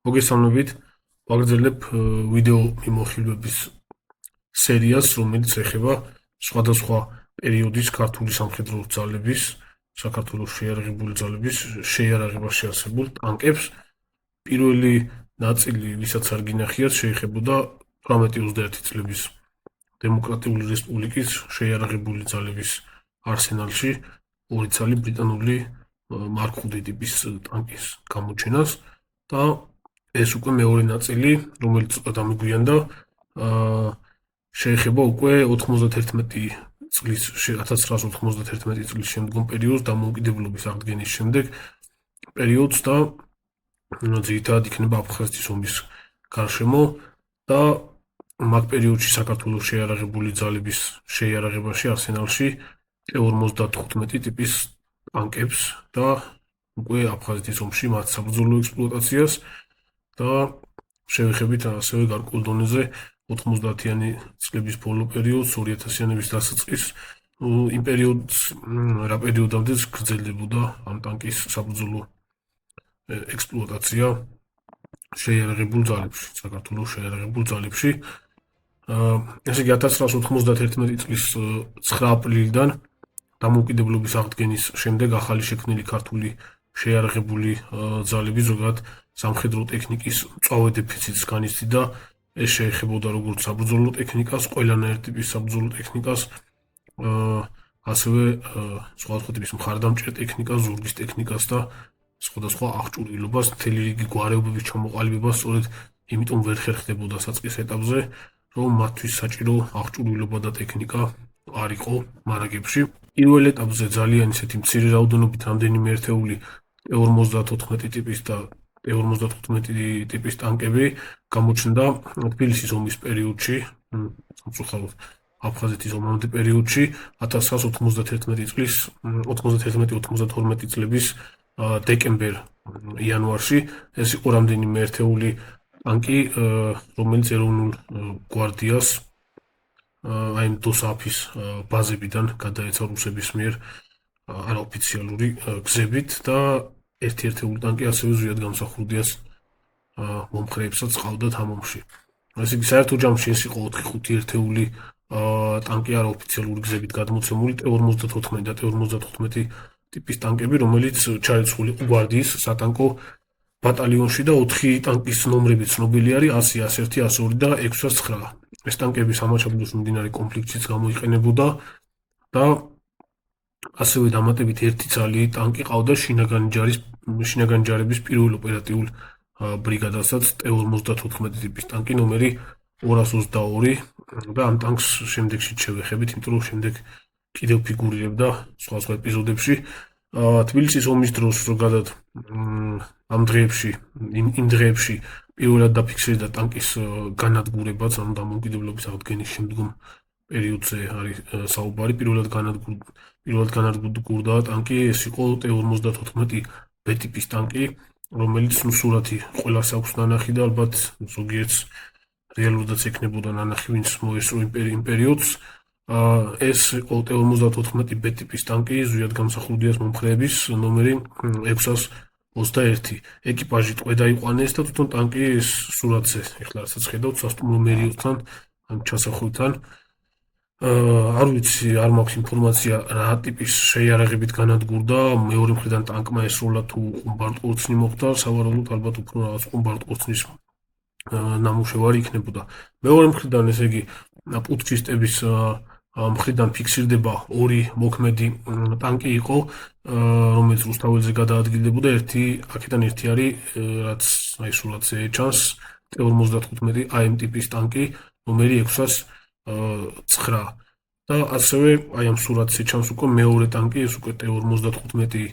მოგესალმებით, ვაგრძელებ ვიდეო მიმოხილვების სერიას, რომელიც ეხება სხვადასხვა პერიოდის ქართული სამხედრო ძალების, საქართველოს შეიარაღებული ძალების შეიარაღებაში არსებულ ტანკებს. პირველი ნაწილი, ვისაც არ გინახიათ, შეეხებოდა 18-21 წლების დემოკრატიული რესპუბლიკის შეიარაღებული ძალების არსენალში ორი ცალი ბრიტანული მარკ 5 ტიპის ტანკის გამოჩენას და ეს უკვე მეორე ნაწილი, რომელიც ცოტა დამიგვიანდა, შეეხება უკვე 91 წლის 1991 წლის შემდგომ პერიოდს დამოუკიდებლობის აღდგენის შემდეგ პერიოდს და ძირითადად იქნება აფხაზეთის ომის გარშემო და მაგ პერიოდში საქართველოს შეიარაღებული ძალების შეიარაღებაში არსენალში 55 ტიპის ტანკებს და უკვე აფხაზეთის ომში მათ საბრძოლო ექსპლუატაციას და შევეხებით ასევე გარკვეულ დონეზე 90-იანი წლების ბოლო პერიოდს 2000-იანების დასაწყის იმ პერიოდს რა პერიოდამდე გრძელდებოდა ამ ტანკის საბრძოლო ექსპლუატაცია შეიარაღებულ ძალებში, საქართველოს შეიარაღებულ ძალებში. ესე იგი 1991 წლის 9 აპრილიდან დამოუკიდებლობის აღდგენის შემდეგ ახალი შექმნილი ქართული შეიარაღებული ძალები ზოგადად სამხედრო ტექნიკის მწვავე დეფიციტს განიცდიდა. ეს შეეხებოდა როგორც საბრძოლო ტექნიკას, ყველანაირ ტიპის საბრძოლო ტექნიკას, ასევე სხვადასხვა ტიპის მხარდამჭერ ტექნიკას, ზურგის ტექნიკას და სხვადასხვა აღჭურვილობას, მთელი რიგი გვარებების ჩამოყალიბებას, სწორედ იმიტომ ვერ ხერხდებოდა საწყის ეტაპზე, რომ მათთვის საჭირო აღჭურვილობა და ტექნიკა არ იყო მარაგებში. პირველ ეტაპზე ძალიან ისეთი მცირე რაოდენობით რამდენიმე ერთეული T-54 ტიპის და T-55 ტიპის ტანკები გამოჩნდა თბილისის ომის პერიოდში, სამწუხაროდ აფხაზეთის ომამდე პერიოდში 1991 წლის 91-92 წლების დეკემბერ-იანვარში. ეს იყო რამდენიმე ერთეული ტანკი, რომელიც ეროვნულ გვარდიას აი დოსაფის ბაზებიდან გადაეცა რუსების მიერ არაოფიციალური გზებით და ერთი-ერთეული ტანკი ასევე ზვიად გამსახურდიას მომხრეებსაც ყავდათ ამ ომში. ესე იგი საერთო ჯამში ეს იყო 4-5 ერთეული ტანკი არაოფიციალური გზებით გადმოცემული T-54 და T-55 ტიპის ტანკები, რომელიც ჩაირიცხული იყო გვარდიის სატანკო ბატალიონში და 4 ტანკის ნომრები ცნობილი არის 100, 101, 102 და 609. ეს ტანკები სამაჩაბლოს მიმდინარე კონფლიქტშიც გამოიყენებოდა და ასევე დამატებით ერთი ცალი ტანკი ყავდა შინაგანი ჯარების პირველ ოპერატიულ ბრიგადასაც T-54 ტიპის ტანკი ნომერი 222 და ამ ტანკს შემდეგში შევეხებით, იმიტომ რომ შემდეგ კიდევ ფიგურირებდა სხვა ეპიზოდებში. თბილისის ომის დროს ზოგადად ამ დღეებში პირველად დაფიქსირდა ტანკის განადგურებაც, ანუ დამოუკიდებლობის აღდგენის შემდგომ პერიოდზე არის საუბარი. პირველად განადგურდა ტანკი, ეს იყო T-54 B ტიპის ტანკი, რომელიც სურათი ყველას აქვს ნანახი და ალბათ ზოგიერთს რეალურადაც ექნებოდა ნანახი, ვინც მოესწრო იმ პერიოდს. ეს იყო T-54 B ტიპის ტანკი, ზვიად გამსახურდიას მომხრეების ნომერი 621. ეკიპაჟი ტყვე დაიყვანეს და თვითონ ტანკი ეს სურათზე ეხლა რასაც ხედავთ სასტუმრო მერიოსთან, ამ ჩასახურთან. არ ვიცი, არ მაქვს ინფორმაცია რა ტიპის შეიარაღებით განადგურდა, მეორე მხრიდან ტანკმა ესროლა თუ ყუმბარტყორცნი მოხდა, სავარაუდოდ ალბათ უფრო რაღაც ყუმბარტყორცნის ნამუშევარი იქნებოდა. მეორე მხრიდან ესე იგი პუტჩისტების მხრიდან ფიქსირდება ორი მოქმედი ტანკი იყო, რომელიც რუსთაველზე გადაადგილდებოდა. აქედან ერთი არის, რაც აი სურათზე ჩანს, T-55 AM ტიპის ტანკი, ნომერი 609 და ასევე აი ამ სურათზე ჩანს უკვე მეორე ტანკი, ეს უკვე T-55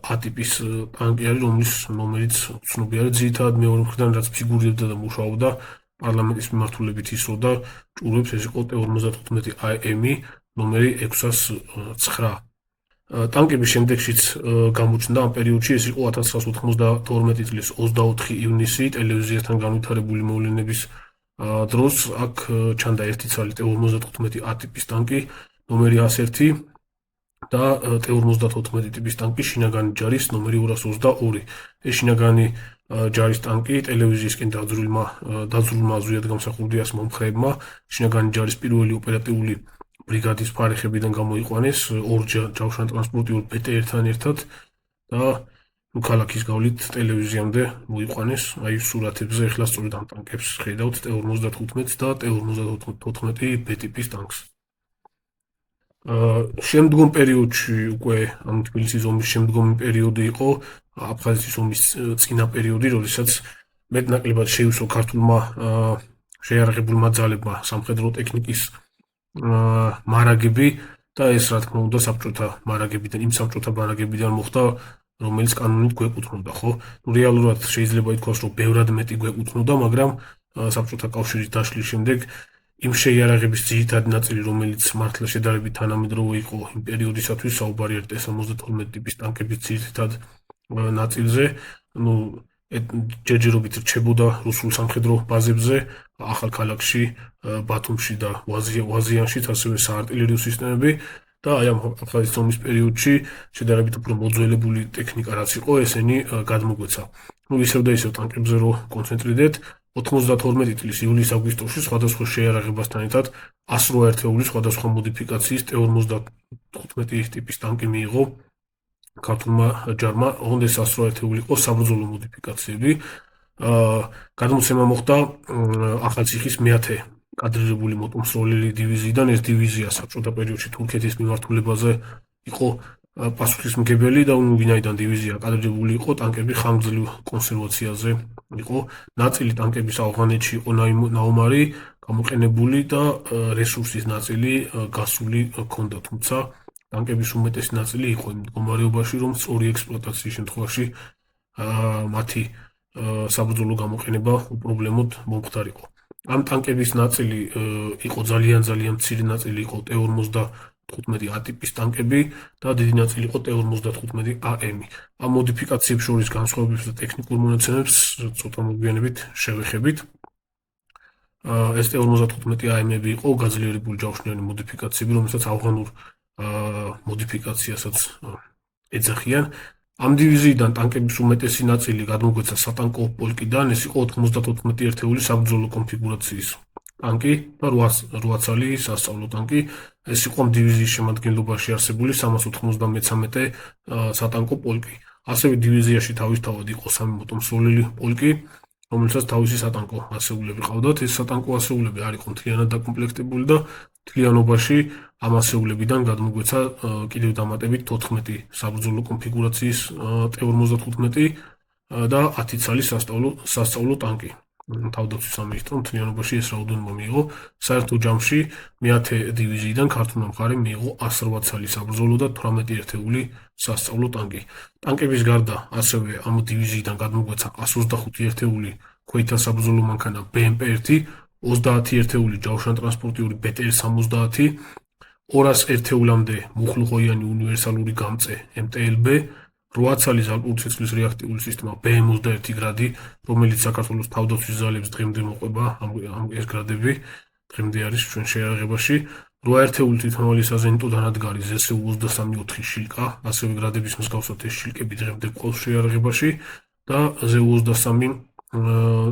A ტიპის ტანკი არის, რომლის ნომერიც ცნობილი არის. ძირითადად მეორე მხრიდან რაც ფიგურირებდა და მუშაობდა პარლამენტის მიმართულებით ისროდა ჭურვებს, ეს იყო T-55 AM ნომერი 609. ტანკების შემდეგშიც გამოჩნდა ამ პერიოდში, ეს იყო 1992 წლის 24 ივნისი ტელევიზიასთან განვითარებული მოვლენების დროს. აქ ჩანდა ერთი ცალი T-55 A ტიპის ტანკი, ნომერი 101 და T-54 ტიპის ტანკი შინაგანი ჯარის ნომერი 222. ეს შინაგანი ჯარის ტანკი ტელევიზიისკენ დაძრულმა ზვიად გამსახურდ დიას მომხრეებმა შინაგანი ჯარის პირველი ოპერატიული ბრიგადის ფარეხებიდან გამოიყვანეს ორ ჯავშანტრანსპორტიულ BTR-თან ერთად და ქალაქის გავლით ტელევიზიამდე მოიყვანეს. აი სურათებზე ახლა სწორედ ამ ტანკებს ხედავთ T-55 და T-54 B-ტიპის ტანკს. შემდგომ პერიოდში უკვე ამ თბილისის ომის შემდგომი პერიოდი იყო აფხაზეთის ომის წინა პერიოდი, როდესაც მეტნაკლებად შეივსო ქართულმა შეიარაღებულმა ძალებმა სამხედრო ტექნიკის მარაგები და ეს რა თქმა უნდა საბჭოთა მარაგებიდან მოხდა, რომელიც კანონით გვეკუთვნოდა, ხო? რეალურად შეიძლება ითქვას, რომ ბევრად მეტი გვეკუთვნოდა, მაგრამ საბჭოთა კავშირის დაშლის შემდეგ იმ შეიარაღების ძირითადი ნაწილი, რომელიც მართლა შედარებით თანამედროვე იყო იმ პერიოდისათვის, საუბარი არის T-72 ტიპის ტანკების ძირითად ნაწილზე, ჯერჯერობით რჩებოდა რუსულ სამხედრო ბაზებზე, ახალქალაქში, ბათუმში და ვაზიანშიც, ასევე საარტილერიო სისტემები და აი ამ აფხაზეთის ომის პერიოდში შედარებით უფრო მოძველებული ტექნიკა რაც იყო, ესენი გადმოგვეცა. ისევ და ისევ ტანკებზე რო კონცენტრირდეთ, 92 წლის ივლիս-აგვისტოში სხვადასხვა შეიარაღებასთან ერთად 108 ერთეული სხვადასხვა მოდიფიკაციის T-55 ტიპის ტანკი მიიღო ქართულმა ჯარმა, ოღონდ ეს 108 ერთეული იყო საბრძოლო მოდიფიკაციები. გადმოცემა მოხდა ახალციხის მეათე კადრირებული მოტომსროლელი დივიზიიდან. ეს დივიზია საბჭოთა პერიოდში თურქეთის მიმართულებაზე იყო პასუხისმგებელი და ვინაიდან დივიზია კადრირებული იყო, ტანკები ხანგრძლივ კონსერვაციაზე იყო. ნაწილი ტანკების ავღანეთში იყო ნაომარი, გამოყენებული და რესურსის ნაწილი გასული ჰქონდა, თუმცა ტანკების უმეტესი ნაწილი იყო იმ მდგომარეობაში, რომ სწორი ექსპლუატაციის შემთხვევაში მათი საბრძოლო გამოყენება უპრობლემოდ მომხდარიყო. ამ ტანკების ნაწილი იყო ძალიან მცირე ნაწილი იყო T-55 A-ტიპის ტანკები და დიდი ნაწილი იყო T-55 AM. ამ მოდიფიკაციებს შორის განსხვავებებს და ტექნიკურ მონაცემებს ცოტა მოგვიანებით შევეხებით. ეს T-55 AM-ები იყო გაძლიერებული ჯავშნიანი მოდიფიკაციები, რომელსაც ავღანურ მოდიფიკაციასაც ეძახიან. ამ დივიზიიდან ტანკების უმეტესი ნაწილი გადმოგვეცა სატანკო პოლკიდან, ეს იყო 94 ერთეული საბრძოლო კონფიგურაციის ტანკი და 8 ცალი სასწავლო ტანკი. ეს იყო ამ დივიზიის შემადგენლობაში არსებული 393 სატანკო პოლკი. ასევე დივიზიაში თავისთავად იყო 3 მოტომსროლელი პოლკი, რომელსაც თავისი სატანკო ასეულები ყავდათ. ეს სატანკო ასეულები არ იყო მთლიანად დაკომპლექტებული და მთლიანობაში ამ ასეულებიდან გადმოგვეცა კიდევ დამატებით 14 საბრძოლო კონფიგურაციის T-55 და 10 ცალი სასწავლო ტანკი. თავდაცვის სამინისტრომ მთლიანობაში ეს რაოდენობა მიიღო. საერთო ჯამში მეათე დივიზიიდან ქართულმა მხარემ მიიღო 108 ცალი საბრძოლო და 18 ერთეული სასწავლო ტანკი. ტანკების გარდა ასევე ამ დივიზიიდან გადმოგვეცა 125 ერთეული ქვეითთა საბრძოლო მანქანა BMP-1, 30 ერთეული ჯავშანტრანსპორტიული BTR-70, 200 ერთეულამდე მუხლუღოიანი უნივერსალური გამწე MTLB, 8 ცალი ზალპური ცეცხლის რეაქტიული სისტემა BM-21 გრადი, რომელიც საქართველოს თავდაცვის ძალებს დღემდე მოყვება, ეს გრადები დღემდე არის ჩვენ შეიარაღებაში, 8 ერთეული თვითმფრინავი საზენიტო დანადგარი ZSU-23 შილკა, ასევე გრადების მსგავსად ეს შილკები დღემდე გვყავს შეიარაღებაში და ZU-23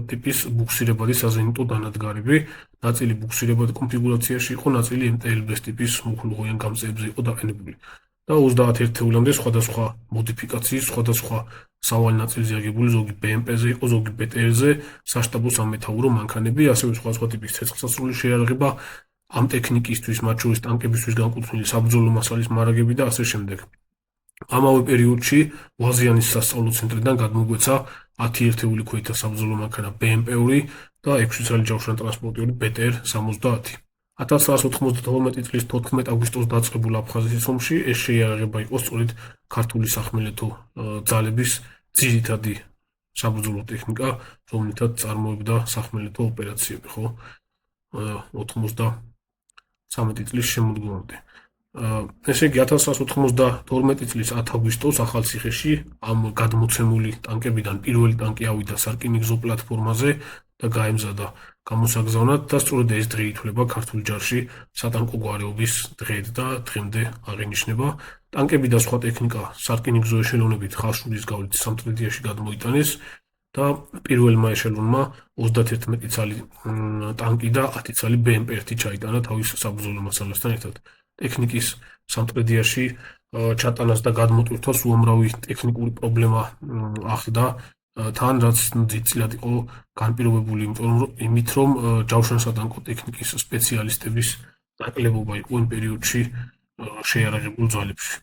ტიპის ბუქსირებადი საზენიტო დანადგარები, ნაწილი ბუქსირებადი კონფიგურაციაში იყო, ნაწილი MTLB-ის ტიპის მუხლუღოიან გამწეებზე იყო დაყენებული. და 30 ერთეულამდე სხვადასხვა მოდიფიკაციის, სხვადასხვა სავალი ნაწილზე აგებული, ზოგი BMP-ზე იყო, ზოგი BTR-ზე, საშტაბო სამეთაურო მანქანები, ასევე სხვადასხვა ტიპის ცეცხლსასროლი შეიარაღება, ამ ტექნიკისთვის, მათ შორის ტანკებისთვის განკუთვნილი საბრძოლო მასალის მარაგები და ასე შემდეგ. ამავე პერიოდში ვაზიანის სასწავლო ცენტრიდან გადმოგვეცა 10 ერთეული ქვეითთა საბრძოლო მანქანა BMP-2 და 6 ცალი ჯავშანტრანსპორტიული BTR-70. 1992 წლის 14 აგვისტოს დაწყებულ აფხაზეთის ომში ეს შეიარაღება იყო სწორედ ქართული სახმელეთო ძალების ძირითადი საბრძოლო ტექნიკა, რომელთაც წარმოებდა სახმელეთო ოპერაციები, ხო? 93 წლის შემოდგომამდე. ესე იგი 1992 წლის 10 აგვისტოს ახალციხეში ამ გადმოცემული ტანკებიდან პირველი ტანკი ავიდა სარკინიგზო პლატფორმაზე და გაემზადა გამოსაგზავნად და სწორედ ეს დღე ითვლება ქართულ ჯარში სატანკო გვარეობის დღედ და დღემდე აღინიშნება. ტანკები და სხვა ტექნიკა სარკინიგზო ეშელონებით ხაშურის გავლით სამტრედიაში გადმოიტანეს. და პირველმა ეშელონმა 31 წალი ტანკი და 10 წალი BMP-1 ჩაიტანა თავის საბრძოლო მასალასთან ერთად. ტექნიკის სამტრედიაში ჩატანას და გადმოტვირთვას უამრავი ტექნიკური პრობლემა ახლდა თან, რაც დიდწილად იყო განპირობებული იმით, რომ ჯავშან-სატანკო ტექნიკის სპეციალისტების ნაკლებობა იყო იმ პერიოდში შეიარაღებულ ძალებში.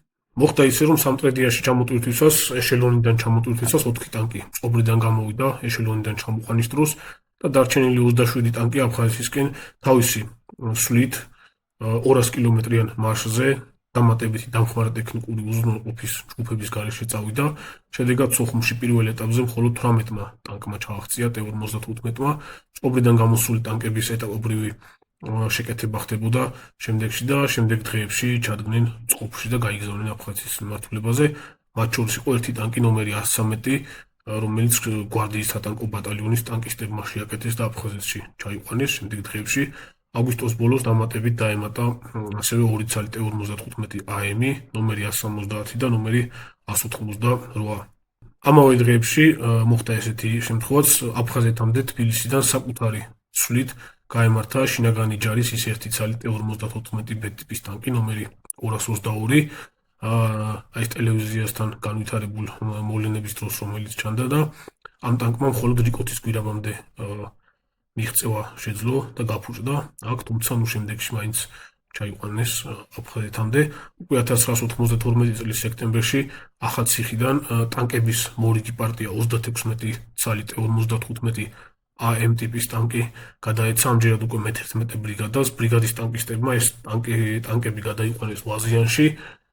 მოხდა ისე, რომ სამტრედიაში ჩამოტვირთვისას, ეშელონიდან ჩამოტვირთვისას 4 ტანკი წყობრიდან გამოვიდა ეშელონიდან ჩამოყვანის დროს და დარჩენილი 27 ტანკი აფხაზეთისკენ თავისი სვლით 200 კილომეტრიან მარშზე დამატებითი დამხმარე ტექნიკური უზრუნველყოფის ჯგუფების გარეშე წავიდა. შედეგად სოხუმში პირველ ეტაპზე მხოლოდ 18-მა ტანკმა ჩააღწია T-55-მა. წყობრიდან გამოსული ტანკების ეტაპობრივი შეკეთება ხდებოდა შემდეგში და შემდეგ დღეებში ჩადგნენ წყობში და გაიგზავნენ აფხაზეთის მიმართულებაზე. მათ შორის იყო ერთი ტანკი ნომერი 113, რომელიც გვარდიის სატანკო ბატალიონის ტანკისტებმა შეაკეთეს და აფხაზეთში ჩაიყვანეს. შემდეგ დღეებში აგვისტოს ბოლოს დამატებით დაემატა ასევე 2 ცალი T-55 AM, ნომერი 170 და ნომერი 188. ამავე დღეებში მოხდა ესეთი შემთხვევაც, აფხაზეთამდე თბილისიდან საკუთარი სვლით გაემართა შინაგანი ჯარის ის ერთი ცალი T-54B ტიპის ტანკი ნომერი 222, აი ტელევიზიასთან განვითარებულ მოვლენების დროს, რომელიც ჩანდა და ამ ტანკმა მხოლოდ რიკოთის გვირაბამდე მიღწევა შეძლო და გაფუჭდა აქ, თუმცა შემდეგში მაინც ჩაიყვანეს აფხაზეთამდე. უკვე 1992 წლის სექტემბერში ახალციხიდან ტანკების მორიგი პარტია 36 ცალი T-55 AM ტიპის ტანკი გადაეცა ამჯერად უკვე მე-11 ბრიგადას. ბრიგადის ტანკისტებმა ეს ტანკები გადაიყვანეს ვაზიანში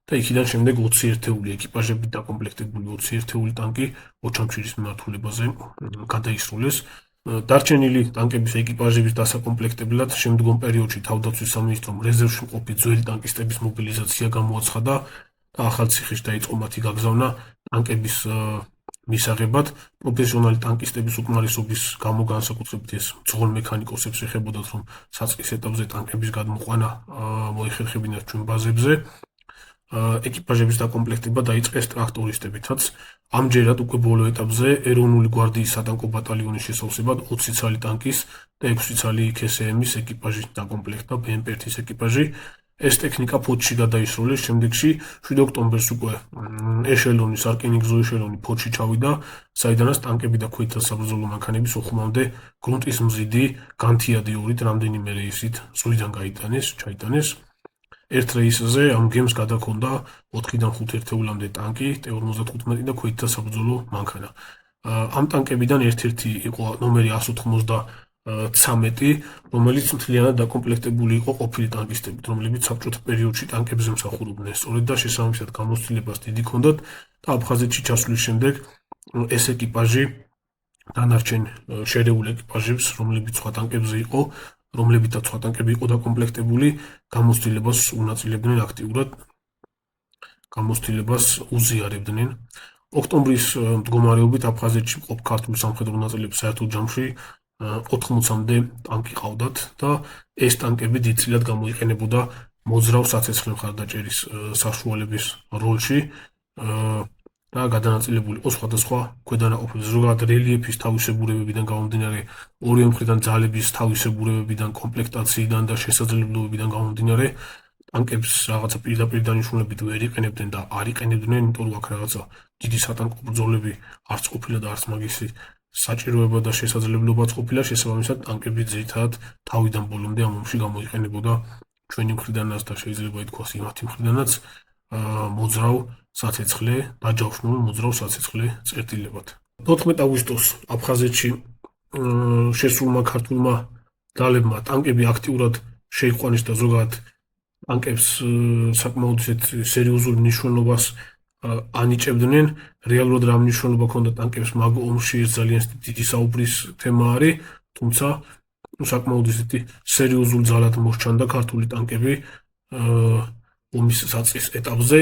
და იქიდან შემდეგ 20 ერთეული ეკიპაჟებით დაკომპლექტებული 20 ერთეული ტანკი ოჩამჩირის მიმართულებაზე გადაისროლეს. დარჩენილი ტანკების ეკიპაჟების დასაკომპლექტებლად შემდგომ პერიოდში თავდაცვის სამინისტრომ რეზერვში მყოფი ძველი ტანკისტების მობილიზაცია გამოაცხადა და ახალციხეში დაიწყო მათი გაგზავნა ტანკების მისაღებად. პროფესიონალი ტანკისტების უკმარისობის გამო განსაკუთრებით ეს მძღოლ მექანიკოსებს ეხებოდათ, რომ საწყის ეტაპზე ტანკების გადმოყვანა მოიხერხებინათ ჩვენ ბაზებზე. ეკიპაჟების დაკომპლექტება დაიწყეს ტრაქტორისტებითაც. ამჯერად უკვე ბოლო ეტაპზე ეროვნული გვარდიის სატანკო ბატალიონის შესავსებად 20 ცალი ტანკის და 6 ცალი KSM-ის ეკიპაჟი დაკომპლექტდა BMP-1-ის ეკიპაჟი. ეს ტექნიკა ფოთში გადაისროლეს. შემდეგში 7 ოქტომბერს უკვე ეშელონი, სარკინიგზო ეშელონი ფოთში ჩავიდა, საიდანაც ტანკები და ქვეითთა საბრძოლო მანქანები სოხუმამდე გრუნტის მზიდი განთიადი ორით რამდენიმე რეისით ზღვიდან ჩაიტანეს. ერთ რეისზე ამ გემს გადაქონდა 4-დან 5 ერთეულამდე ტანკი, T-55 და ქვეითთა საბრძოლო მანქანა. ამ ტანკებიდან ერთ-ერთი იყო ნომერი 193, რომელიც მთლიანად დაკომპლექტებული იყო ყოფილი ტანკისტებით, რომლებიც საბჭოთა პერიოდში ტანკებზე მსახურობდნენ. სწორედ და შესაბამისად გამოცდილებას დიდი ჰქონდათ და აფხაზეთში ჩასვლის შემდეგ ეს ეკიპაჟი დანარჩენ შერეულ ეკიპაჟებს, რომლებიც სხვა ტანკებზე იყო, რომლებითაც სხვა ტანკები იყო დაკომპლექტებული, გამოცდილებას უნაწილებდნენ აქტიურად, გამოცდილებას უზიარებდნენ. ოქტომბრის მდგომარეობით აფხაზეთში მყოფ ქართულ სამხედრო ნაწილებს საერთო ჯამში 80-მდე ტანკი ყავდათ და ეს ტანკები დიდწილად გამოიყენებოდა მოძრავ საცეცხლე მხარდაჭერის საშუალების როლში და გადანაწილებული იყო სხვადასხვა ქვედანაყოფებზე. ზოგადად რელიეფის თავისებურებებიდან გამომდინარე, ორივე მხრიდან ძალების თავისებურებებიდან, კომპლექტაციიდან და შესაძლებლობებიდან გამომდინარე, ტანკებს რაღაცა პირდაპირ დანიშნულებით ვერ იყენებდნენ და არ იყენებდნენ, იმიტომ რომ აქ რაღაცა დიდი სატანკო ბრძოლები არც ყოფილა და არც მაგისი საჭიროება და შესაძლებლობაც ყოფილა. შესაბამისად, ტანკები ძირითადად თავიდან ბოლომდე ამ ომში გამოიყენებოდა ჩვენი მხრიდანაც და შეიძლება ითქვას იმათი მხრიდანაც მოძრავ საცეცხლე, დაჯავშნულ მოძრავ საცეცხლე წერტილებად. 14 აგვისტოს აფხაზეთში შესულმა ქართულმა ძალებმა ტანკები აქტიურად შეიყვანეს და ზოგადად ტანკებს საკმაოდ სერიოზულ მნიშვნელობას ანიჭებდნენ. რეალურად რა მნიშვნელობა ჰქონდა ტანკებს მაგ ომში, ეს ძალიან დიდი საუბრის თემა არის, თუმცა საკმაოდ სერიოზულ ძალად მოსჩანდა ქართული ტანკები ომის საწყის ეტაპზე.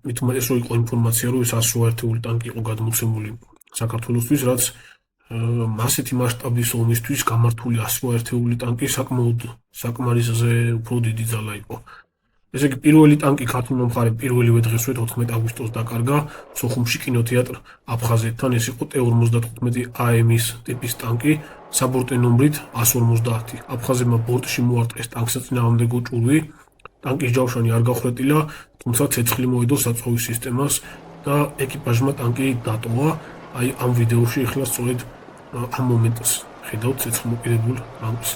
მით უმეტეს რომ იყო ინფორმაცია, რომ ეს 100 ერთეული ტანკი იყო გადმოცემული საქართველოსთვის, რაც ასეთი მასშტაბის ომისთვის გამართული 100 ერთეული ტანკი საკმარისზე უფრო დიდი ძალა იყო. ესე იგი, პირველი ტანკი ქართულმა მხარემ პირველივე დღესვე 14 აგვისტოს დაკარგა სოხუმში კინოთეატრ აფხაზეთთან. ეს იყო T-55 AM-ის ტიპის ტანკი, საბორტე ნომრით 150. აფხაზებმა ბორტში მოარტყეს ტანკს წინააღმდეგო ჭურვი. ტანკის ჯავშანი არ გახვეტილა, თუმცა ცეცხლი მოედო საწვავის სისტემას და ეკიპაჟმა ტანკი დატოვა. აი ამ ვიდეოში ახლა სწორედ ამ მომენტს ხედავთ ცეცხლმოპირებულ ტანკს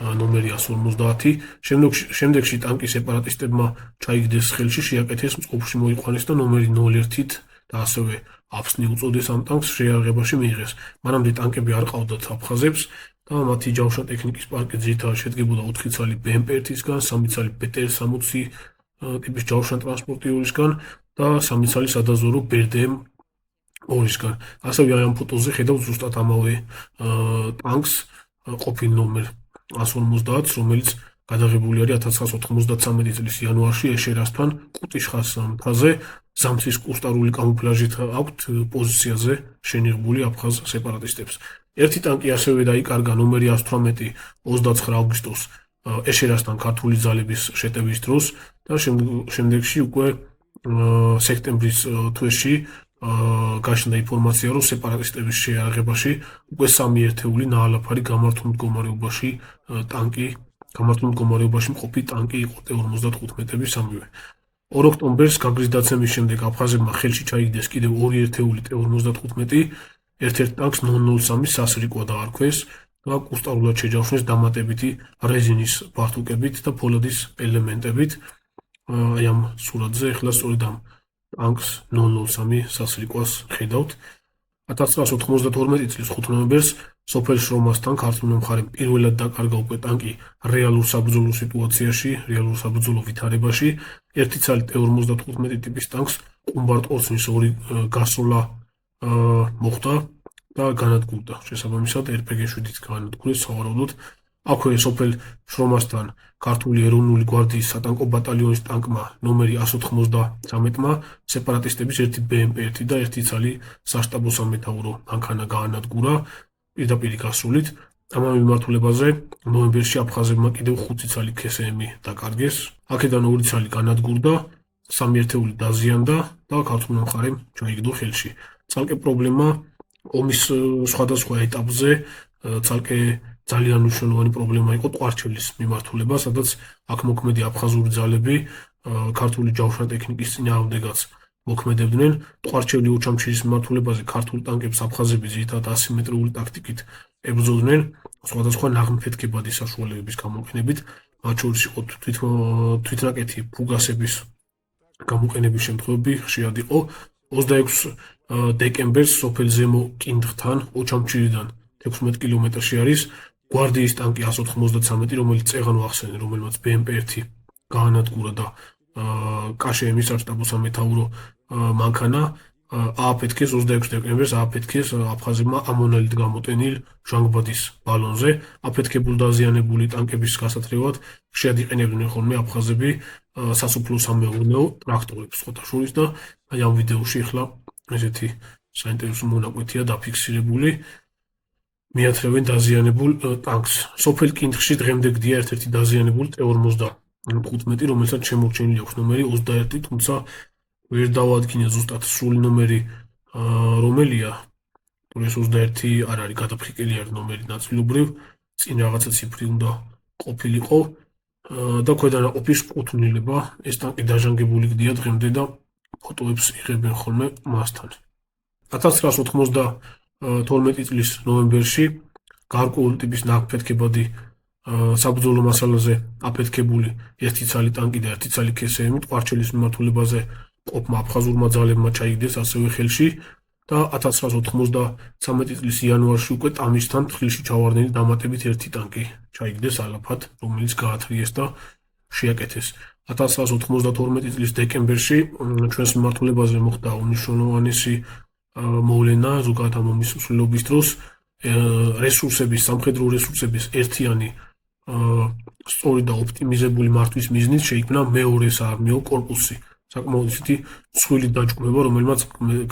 ნომერი 150. შემდეგში ტანკი სეპარატისტებმა ჩაიგდეს ხელში, შეაკეთეს, მწყობრში მოიყვანეს და ნომერი 01-ით და ასევე აფსნი უწოდეს ამ ტანკს შეიარაღებაში მიიღეს. მანამდე ტანკები არ ყავდათ აფხაზებს და მათი ჯავშან ტექნიკის პარკი ძირითადად შედგებოდა 4 ცალი BMP-1-ისგან, 3 ცალი BTR-60 ტიპის ჯავშან ტრანსპორტიორისგან და 3 ცალი სადაზვერო BRDM 2-ისგან. ასევე აი ამ ფოტოზე ხედავთ ზუსტად ამავე ტანკს ყოფილ ნომერ 150, რომელიც გადაღებული არის 1993 წლის იანვარში ეშერასთან ყუტიშხას მთაზე, ზამთრის კუსტარული კამუფლაჟით აქვთ პოზიციაზე შენიღბული აფხაზ სეპარატისტებს. ერთი ტანკი ასევე დაიკარგა ნომერი 118 29 აგვისტოს ეშერასთან ქართული ძალების შეტევის დროს და შემდეგში უკვე სექტემბრის თვეში გაშენდა ინფორმაცია, რომ სეპარატისტების შეიარაღებაში უკვე 3 ერთეული ნაალაფარი გამართულ მდგომარეობაში ტანკი, გამართულ მდგომარეობაში მყოფი ტანკი იყო T-55-ების სამივე. 2 ოქტომბერს გაგრის დაცემის შემდეგ აფხაზებმა ხელში ჩაიგდეს კიდევ 2 ერთეული T-55, ერთ-ერთ ტანკს 003 სასრიკვა დაარქვეს და კუსტარულად შეჯავშნეს დამატებითი რეზინის ბართუკებით და ფოლადის ელემენტებით. აი ამ სურათზე ახლა სწორედ ამ ტანკს 003 სასრიკვას ხედავთ. 1992 წლის 5 ნოემბერს სოფელ შრომასთან ქართულმა მხარემ პირველად დაკარგა უკვე ტანკი რეალურ საბრძოლო სიტუაციაში, რეალურ საბრძოლო ვითარებაში. ერთი ცალი T-55 ტიპის ტანკს ყუმბარ-ყორცნის 2 გასროლა მოხდა და განადგურდა. შესაბამისად, RPG-7-ით განადგურეს სავარაუდოდ. აქვე სოფელ შრომასთან ქართული ეროვნული გვარდიის სატანკო ბატალიონის ტანკმა ნომერი 193-მა სეპარატისტების ერთი BMP-1 და ერთი ცალი საშტაბო სამეთაურო მანქანა გაანადგურა პირდაპირ გასრულით. ამავე მიმართულებაზე ნოემბერში აფხაზებმა კიდევ 5 ცალი KSM-ი დაკარგეს. აქედან 2 ცალი განადგურდა, 3 ერთეული დაზიანდა და ქართულმა მხარემ ჩაიგდო ხელში. ცალკე პრობლემა ომის სხვადასხვა ეტაპზე ცალკე ძალიან მნიშვნელოვანი პრობლემა იყო ტყვარჩელის მიმართულება, სადაც აქ მოქმედი აფხაზური ძალები ქართული ჯავშან ტექნიკის წინააღმდეგაც მოქმედებდნენ. ტყვარჩელი ოჩამჩირის მიმართულებაზე ქართულ ტანკებს აფხაზები ძირითადად ასიმეტრიული ტაქტიკით ებრძოდნენ, სხვადასხვა ნაღმფეთქებადი საშუალებების გამოყენებით, მათ შორის იყო თვითნაკეთი ფუგასების გამოყენების შემთხვევები ხშირად იყო. 26 დეკემბერს სოფელ ზემო კინდღთან ოჩამჩირიდან 16 კილომეტრში არის გვარდიის ტანკი 193, რომელიც წეღანო ახსენე, რომელმაც BMP-1 გაანადგურა და KSM-ის საშტაბო სამეთაურო მანქანა ააფეთქეს 26 დეკემბერს ააფეთქეს აფხაზებმა ამონალით გამოტენილ ჟანგბადის ბალონზე. აფეთქებულ დაზიანებული ტანკების გასათრევად ხშირად იყენებდნენ ხოლმე აფხაზები სასოფლო-სამეურნეო ტრაქტორებს სხვათა შორის და აი ამ ვიდეოში ახლა ესეთი საინტერესო მონაკვეთია დაფიქსირებული. მიათრევენ დაზიანებულ ტანკს. სოფელ კინდღში დღემდე გდია ერთ-ერთი დაზიანებული T-55, რომელსაც შემორჩენილი აქვს ნომერი 21, თუმცა ვერ დავადგინე ზუსტად სრული ნომერი რომელია. ეს 21 არ არის გადაფრიკელი არის ნომერი ნაწილობრივ, წინ რაღაცა ციფრი უნდა ყოფილიყო და ქვედანაყოფის კუთვნილება. ეს ტანკი დაჟანგებული გდია დღემდე და ფოტოებს იღებენ ხოლმე მასთან. 1992 წლის ნოემბერში გარკვეული ტიპის ნაგვფეთქებადი საბრძოლო მასალაზე აფეთქებული ერთი ცალი ტანკი და ერთი ცალი KSM ტყვარჩელის მიმართულებაზე ყოფმა აფხაზურმა ძალებმა ჩაიგდეს ასევე ხელში და 1993 წლის იანვარში უკვე ტამისთან თხრილში ჩავარდნილი დამატებით ერთი ტანკი ჩაიგდეს ალაფად, რომელიც გაათრიეს და შეაკეთეს. 1992 წლის დეკემბერში ჩვენს მიმართულებაზე მოხდა უნიშნულოვანესი მოვლენა ზოგადად ამ ომის მსვლელობის დროს რესურსების, სამხედრო რესურსების ერთიანი სწორი და ოპტიმიზებული მართვის მიზნით შეიქმნა მეორე საარმიო კორპუსი. საკმაოდ ისეთი მსხვილი დაჯგუფება, რომელმაც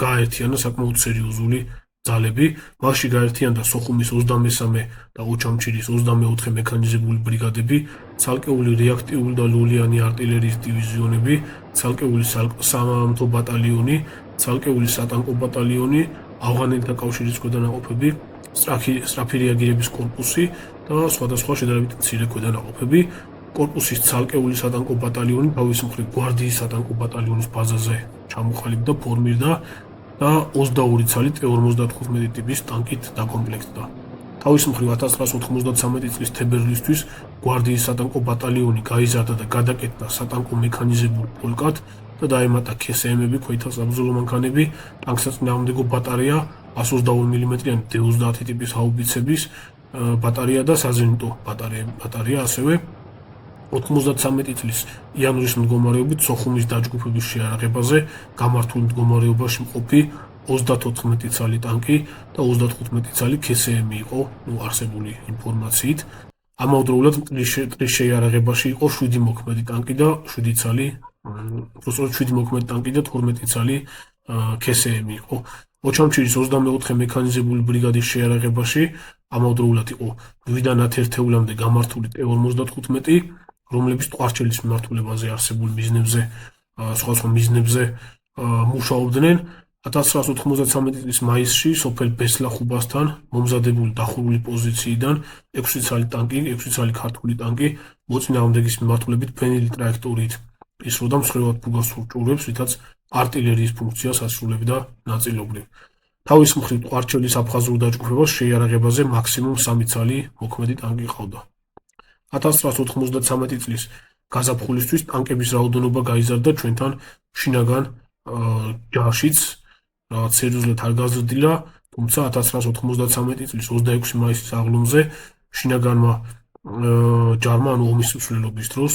გააერთიანა საკმაოდ სერიოზული ძალები, მასში გაერთიანდა სოხუმის 23 და ოჩამჩირის 24 მექანიზებული ბრიგადები, ცალკეული რეაქტიული და ლულიანი артиლერიის დივიზიონები, ცალკეული სამამთო ბატალიონი, ცალკეული სატანკო ბატალიონი, ავღანელთა კავშირის ქვედანაყოფები, სწრაფი რეაგირების კორპუსი და სხვადასხვა შედარებით მცირე ქვედანაყოფები. კორპუსის ცალკეული სატანკო ბატალიონი თავის მხრივ გვარდიის სატანკო ბატალიონის ბაზაზე ჩამოყალიბდა, ფორმირდა და 22 ცალი T-55 ტიპის ტანკით დაკომპლექტდა. თავის მხრივ 1993 წლის თებერვლისთვის გვარდიის სატანკო ბატალიონი გაიზარდა და გადაკეთდა სატანკო მექანიზებულ პოლკად და დაემატა KSM-ები, ქვეითთა საბრძოლო მანქანები, ტანკსაწინააღმდეგო ბატარეა, 122 მმ-იანი D-30 ტიპის ჰაუბიცების ბატარეა და საზენიტო ბატარეა ასევე 93 წლის იანვრის მდგომარეობით სოხუმის დაჯგუფების შეარაღებაზე გამართულ მდგომარეობაში მყოფი 34 ცალი ტანკი და 35 ცალი KSM იყო არსებული ინფორმაციით. ამავდროულად მტრის შეიარაღებაში იყო 7 მოქმედი ტანკი და 7 ცალი 7 მოქმედი ტანკი და 12 ცალი KSM იყო. ოჩამჩირის 24 მექანიზებული ბრიგადის შეიარაღებაში ამავდროულად იყო 8-დან 10 ერთეულამდე გამართული T-55, რომლებიც ტყვარჩელის მიმართულებაზე არსებულ მიზნებზე, სხვადასხვა მიზნებზე მუშაობდნენ. 1993 წლის მაისში სოფელ ბესლახუბასთან მომზადებული დახურული პოზიციიდან 6 ცალი ტანკი, 6 ცალი ქართული ტანკი მოწინააღმდეგის მიმართულებით ფენილი ტრაექტორიით ისროდა მსხვილად ფუგასურ ჭურვებს, რითაც артиლერიის ფუნქციას ასრულებდა ნაწილობრივ. თავის მხრივ ტყვარჩელის აფხაზურ დაჯგუფებას შეიარაღებაზე მაქსიმუმ 3 ცალი მოქმედი ტანკი ყავდა. 1993 წლის გაზაფხულისთვის ტანკების რაოდენობა გაიზარდა ჩვენთან შინაგან ჯაშიც, რაღაც სერიოზულად არ გაზრდილა, თუმცა 1993 წლის 26 მაისის აღლუმზე შინაგანმა ჯარმა, ანუ ომის მსვლელობის დროს,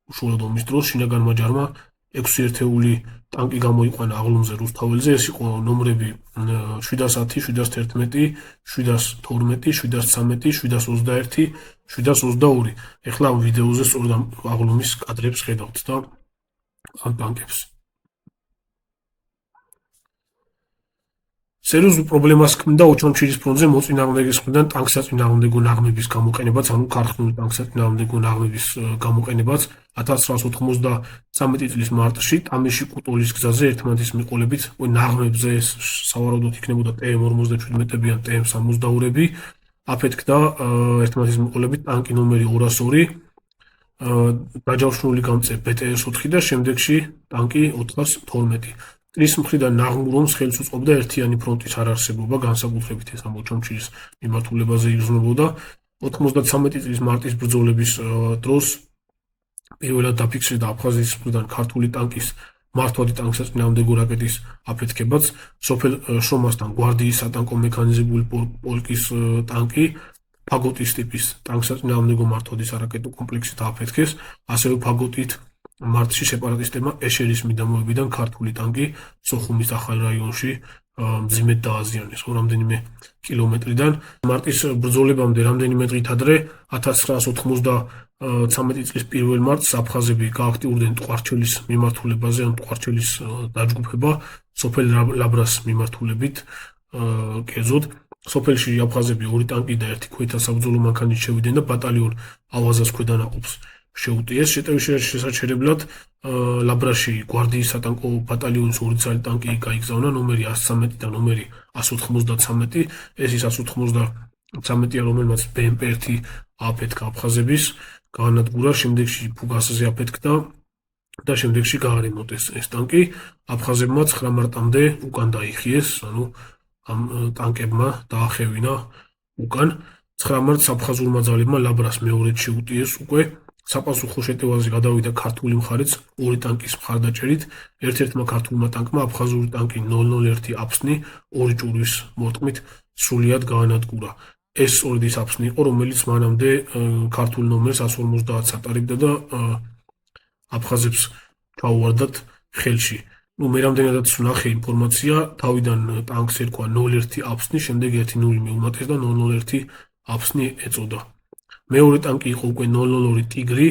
უშუალოდ ომის დროს შინაგანმა ჯარმა 6 ერთეული ტანკი გამოიყვანა აღლუმზე რუსთაველზე. ეს იყო ნომრები 710, 711, 712, 713, 721, 722. ეხლა ამ ვიდეოზე სწორედ ამ აღლუმის კადრებს ხედავთ და ამ ტანკებს. სერიოზულ პრობლემას ქმნიდა ოჩამჩირის ფრონტზე მოწინააღმდეგის მხრიდან ტანკსაწინააღმდეგო ნაღმების გამოყენებაც, ანუ ქართული ტანკსაწინააღმდეგო ნაღმების გამოყენებაც 1993 წლის მარტში ტამეში კუტოლის გზაზე ერთმანეთის მიყოლებით ნაღმებზე სავარაუდოდ იქნებოდა TM-57-ებიან TM-62-ები აფეთქდა ერთმანეთის მიყოლებით ტანკი ნომერი 202 დაჯავშნული გამწე BTS-4 და შემდეგში ტანკი 412. მტრის მხრიდან ნაღმურობს ხელს უწყობდა ერთიანი ფრონტის არარსებობა, განსაკუთრებით ეს ამ ოჩამჩირის მიმართულებაზე იგრძნობოდა. 93 წლის მარტის ბრძოლების დროს პირველად დაფიქსირდა აფხაზეთის მხრიდან ქართული ტანკის მართვადი ტანკსაწინააღმდეგო რაკეტის აფეთქებაც, სოფელ შრომასთან გვარდიის სატანკო მექანიზებული პოლკის ტანკი ფაგოტის ტიპის ტანკსაწინააღმდეგო მართვადი არაკეტო კომპლექსით აფეთქეს, ასევე ფაგოტით მარტში სეპარატისტებმა ეშერის მიდამოებიდან ქართული ტანკი სოხუმის ახალ რაიონში მძიმედ დააზიანეს რამდენიმე კილომეტრიდან. მარტის ბრძოლებამდე რამდენიმე დღით ადრე 1993 წლის 1 მარტს აფხაზები გააქტიურდნენ ტყვარჩელის მიმართულებაზე, ან ტყვარჩელის დაჯგუფება სოფელ ლაბრას მიმართულებით კერძოდ. სოფელში აფხაზები 2 ტანკი და 1 ქვეითთა საბრძოლო მანქანით შევიდნენ და ბატალიონ ავაზას ქვედანაყოფს შეუტიეს. შესაჩერებლად ლაბრაში გვარდიის სატანკო ბატალიონის 2 ცალი ტანკი გაიგზავნა, ნომერი 113 და ნომერი 193. ეს ის 193-ია, რომელმაც BMP-1 აფეთქა აფხაზების, გაანადგურა, შემდეგში ფუგასზე აფეთქდა და შემდეგში გაარემონტეს ეს ტანკი. აფხაზებმა 9 მარტამდე უკან დაიხიეს, ანუ ამ ტანკებმა დაახევინა უკან. 9 მარტს აფხაზურმა ძალებმა ლაბრას მეორედ შეუტიეს უკვე. საპასუხო შეტევაზე გადავიდა ქართული მხარეც 2 ტანკის მხარდაჭერით. ერთ-ერთმა ქართულმა ტანკმა აფხაზური ტანკი 001 აფსნი 2 ჭურვის მორტყმით სრულად გაანადგურა. ეს სწორედ ის აფსნი იყო, რომელიც მანამდე ქართულ ნომერს 150 ატარებდა და აფხაზებს ჩაუვარდათ ხელში. მე რამდენადაც ვნახე ინფორმაცია, თავიდან ტანკს ერქვა 01 აფსნი, შემდეგ 10 მეუმატეს და 001 აფსნი ეწოდა. მეორე ტანკი იყო უკვე 002 ტიგრი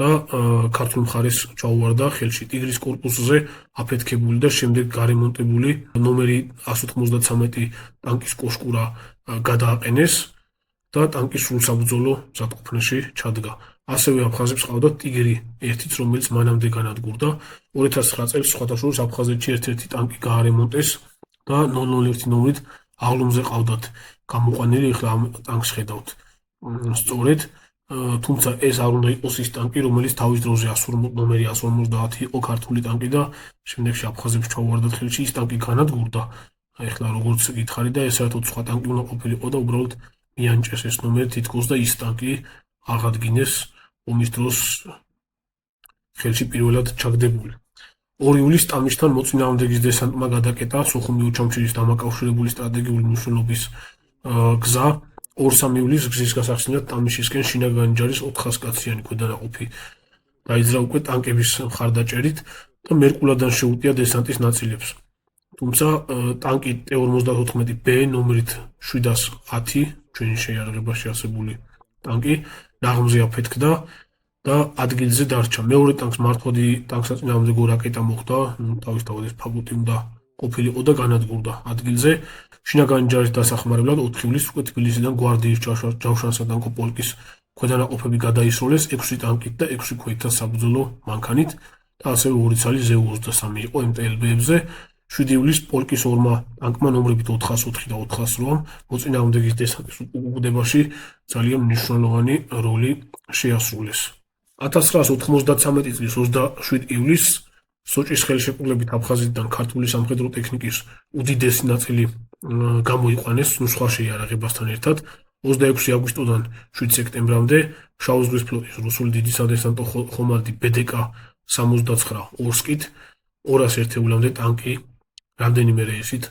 და ქართულ მხარეს ჩაუვარდა ხელში. ტიგრის კორპუსზე აფეთქებული და შემდეგ გარემონტებული ნომერი 193 ტანკის კოშკურა გადააყენეს და ტანკის სრულსაბრძოლო მზადყოფნაში ჩადგა. ასევე აფხაზებს ყავდათ ტიგრი 1-იც, რომელიც მანამდე განადგურდა. 2009 წელს სხვათა შორის აფხაზეთში ერთ-ერთი ტანკი გაარემონტეს და 001 ნომრით აღლუმზე ყავდათ გამოყვანილი. ახლა ამ ტანკს ხედავთ სწორედ, თუმცა ეს არ უნდა იყოს ის ტანკი, რომელიც თავის დროზე ნომერი 150 იყო ქართული ტანკი და შემდეგში აფხაზებს ჩაუვარდათ ხელში. ის ტანკი განადგურდა. ახლა როგორც გითხარი და ეს საერთოდ სხვა ტანკი უნდა ყოფილიყო და უბრალოდ მიანჭეს ეს ნომერი თითქოს და ის ტანკი აღადგინეს ომის დროს ხელში პირველად ჩაგდებული. 2 ივლისს ტამიშთან მოწინააღმდეგის დესანტმა გადაკეტა სოხუმი ოჩამჩირის დამაკავშირებელი სტრატეგიული მნიშვნელობის გზა. 2-3 ივლისს გზის გასახსნელად ტამიშისკენ შინაგანი ჯარის 400-კაციანი ქვედანაყოფი დაიძრა უკვე ტანკების მხარდაჭერით და მერკულადან შეუტია დესანტის ნაწილებს. თუმცა ტანკი T-54B ნომრით 710 ჩვენი შეიარაღებაში არსებული ტანკი ნაღმზე აფეთქდა და ადგილზე დარჩა. მეორე ტანკს მართვადი ტანკსაწინააღმდეგო რაკეტა მოხვდა, თავისთავად ეს ფაგოტი უნდა ყოფილიყო და განადგურდა ადგილზე. შინაგანი ჯარის დასახმარებლად 4 ივლისს უკვე თბილისიდან გვარდიის ჯავშანსადანკო პოლკის ქვედანაყოფები გადაისროლეს 6 ტანკით და 6 ქვეითთა საბრძოლო მანქანით და ასევე 2 ცალი ZU-23 იყო MTLB-ებზე. 7 ივლისს პოლკის 2 ტანკმა ნომრებით 404 და 408 მოწინააღმდეგის დესანტის უკუგდებაში ძალიან მნიშვნელოვანი როლი შეასრულეს. 1993 წლის 27 ივლისს სოჭის ხელშეკრულებით აფხაზეთიდან ქართული სამხედრო ტექნიკის უდიდესი ნაწილი გამოიყვანეს სხვა შეიარაღებასთან ერთად. 26 აგვისტოდან 7 სექტემბრამდე შავ ზღვის ფლოტის რუსული დიდი სადესანტო ხომალდი BDK 69 ორსკით 200 ერთეულამდე ტანკი, რამდენიმე რეისით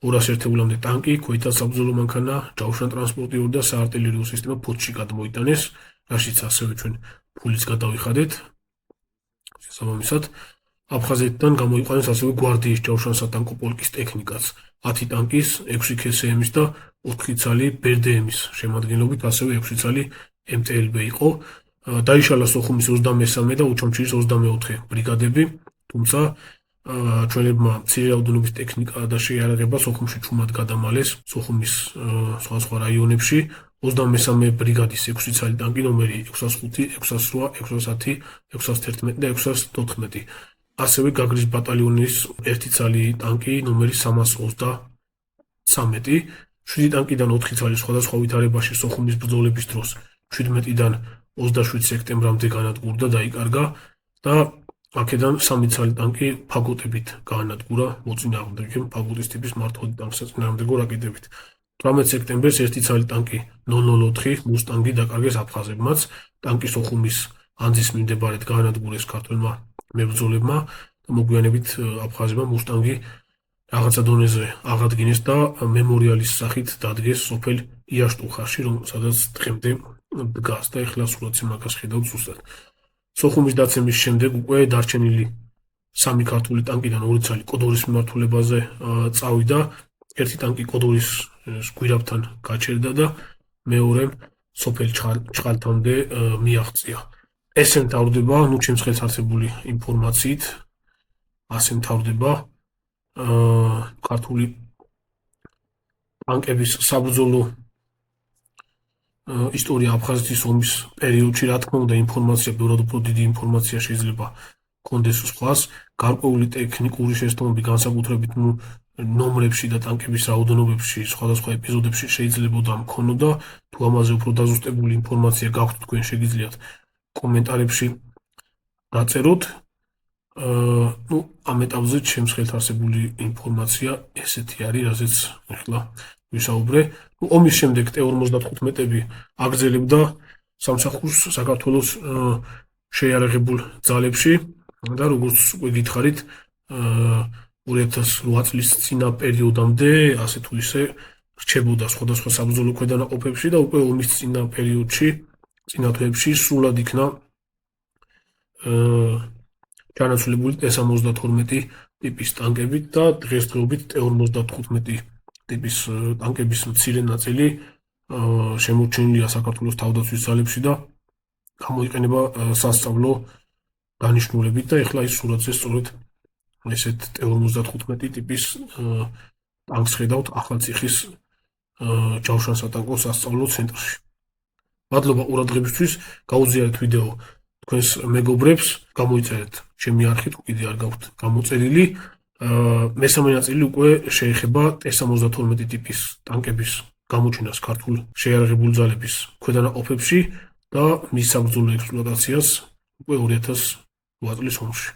200 ერთეულამდე ტანკი, ქვეითთა საბრძოლო მანქანა, ჯავშან-ტრანსპორტიული და საარტილერიო სისტემა ფოთში გადმოიტანეს, რაშიც ასევე ჩვენ ფულიც გადავიხადეთ. შესაბამისად, აფხაზეთიდან გამოიყვანეს ასევე გვარდიის ჯავშან-სატანკო პოლკის ტექნიკაც 10 ტანკის, 6 KSM-ის და 4 ცალი BRDM-ის შემადგენლობით, ასევე 6 ცალი MTLB იყო. დაიშალა სოხუმის 23 და ოჩამჩირის 24 ბრიგადები, თუმცა ჩვენებმა მცირე რაოდენობის ტექნიკა და შეიარაღება სოხუმში ჩუმად გადამალეს სოხუმის სხვა რაიონებში. 23 ბრიგადის 6 ცალი ტანკი ნომერი 605, 608, 610, 611 და 614. ასევე გაგრის ბატალიონის 1 ცალი ტანკი ნომერი 323. 7 ტანკიდან 4 ცალი სხვადასხვა ვითარებაში სოხუმის ბრძოლების დროს 17-დან 27 სექტემბრამდე განადგურდა, დაიკარგა და აქედან 3 ცალი ტანკი ფაგოტებით გაანადგურა მოწინააღმდეგემ ფაგოტის ტიპის მართვადი ტანკსაწინააღმდეგო რაკეტებით. 18 სექტემბერს 1 ცალი ტანკი 004 მუსტანგი დაკარგეს აფხაზებმაც. ტანკი სოხუმის ანძის მიმდებარედ გაანადგურეს ქართველმა მებრძოლებმა და მოგვიანებით აფხაზებმა მუსტანგი რაღაცა დონეზე აღადგინეს და მემორიალის სახით დადგეს სოფელ იაშტუხაში, სადაც დღემდე დგას და ეხლა სურათზე მაგას ხედავთ ზუსტად. სოხუმის დაცემის შემდეგ უკვე დარჩენილი 3 ქართული ტანკიდან 2 ცალი კოდორის მიმართულებაზე წავიდა. 1 ტანკი კოდორის გვირაბთან გაჩერდა და მეორე სოფელ ჩხალთამდე მიაღწია. ესე მთავრდება, ჩემს ხელს არსებული ინფორმაციით, ასე მთავრდება ქართული ტანკების საბრძოლო ისტორია აფხაზეთის ომის პერიოდში. რა თქმა უნდა, ინფორმაცია, ბევრად უფრო დიდი ინფორმაცია შეიძლება კონდეს სხვას. გარკვეული ტექნიკური შესაბამები განსაკუთრებით ნომრებში და ტანკების რაოდენობებში, სხვადასხვა ეპიზოდებში შეიძლებოდა მქონოდა. თუ ამაზე უფრო დაზუსტებული ინფორმაცია გაქვთ, თქვენ შეგიძლიათ კომენტარებში დაწეროთ. ამ ეტაპზე ჩემს ხელთ არსებული ინფორმაცია ესეთი არის, რასაც ახლა ვისაუბრე. ომის შემდეგ T-55-ები აგრძელებდა სამსახურს საქართველოს შეიარაღებულ ძალებში და როგორც უკვე გითხარით, 2008 წლის წინა პერიოდამდე ასე თუ ისე რჩებოდა სხვადასხვა საბრძოლო ქვედანაყოფებში და უკვე ომის წინა პერიოდში, წინა თვეებში სრულად იქნა ჩანაცვლებული T-72 ტიპის ტანკებით და დღესდღეობით T-55 ტიპის ტანკების მცირე ნაწილი შემორჩენილია საქართველოს თავდაცვის ძალებში და გამოიყენება სასწავლო დანიშნულებით და ეხლა ის სურათზე სწორედ ესეთ T-55 ტიპის ტანკს ხედავთ ახალციხის ჯავშანსატანკო სასწავლო ცენტრში. მადლობა ყურადღებისთვის, გაუზიარეთ ვიდეო თქვენს მეგობრებს, გამოიწერეთ ჩემი არხით, კიდე არ გაქვთ გამოწერილი. მესამე ნაწილი უკვე შეეხება T-72 ტიპის ტანკების გამოჩენას ქართულ შეიარაღებული ძალების ქვედანაყოფებში და მის საბრძოლო ექსპლუატაციას უკვე 2008 წლის ომში.